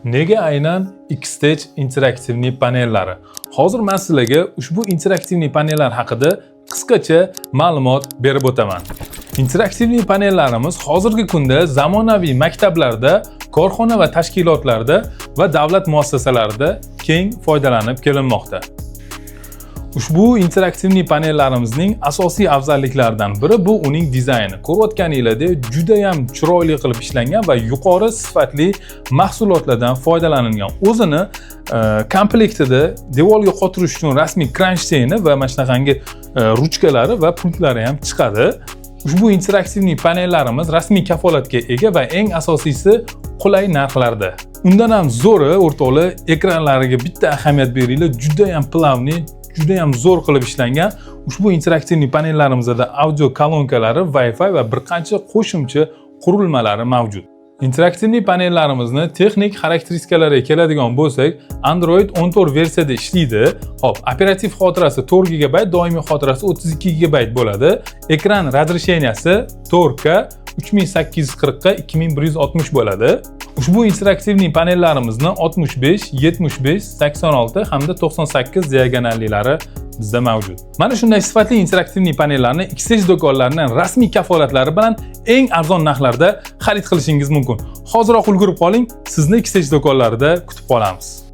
Nega aynan X-Stage interaktivniy panellari? Hozir men sizlarga ushbu interaktivniy panellar haqida qisqacha ma'lumot berib o'taman. Interaktivniy panellarimiz hozirgi kunda zamonaviy maktablarda, korxona va tashkilotlarda va davlat muassasalarida keng foydalanib kelinmoqda. Ushbu interaktivniy panellarimizning asosiy afzalliklaridan biri bu uning dizayni. Ko'rayotganingizda juda ham chiroyli qilib ishlangan va yuqori sifatli mahsulotlardan foydalanilgan. O'zini komplektida devorga qotirish uchun rasmiy kronштейni va mana shunaqangi ruchkalari va pultlari ham chiqadi. Ushbu interaktivniy panellarimiz rasmiy kafolatga ega va eng asosiysi qulay narxlarda. Undan ham zo'ri o'rtoqlar, ekranlariga bitta ahamiyat beringlar, juda ham plavni, juda ham zo'r qilib ishlangan. Ushbu interaktivniy panellarimizda audio kolonkalari, Wi-Fi va bir qancha qo'shimcha qurilmalari mavjud. Interaktivniy panellarimizni texnik xarakteristikalariga keladigan bo'lsak, Android 14 versiyada ishlaydi. Hop, operativ xotirasi 4 GB, doimiy xotirasi 32 GB bo'ladi. Ekran razresheniyasi 4K 3840 ga 2160 bo'ladi. Ushbu interaktivniy panellarimizni 65, 75, 86 hamda 98 diagonallilari bizda mavjud. Mana shunday sifatli interaktivniy panellarni X-Stage do'konlarining rasmiy kafolatlari bilan eng arzon narxlarda xarid qilishingiz mumkin. Hoziroq ulgurib qoling, sizni X-Stage do'konlarida kutib qolamiz.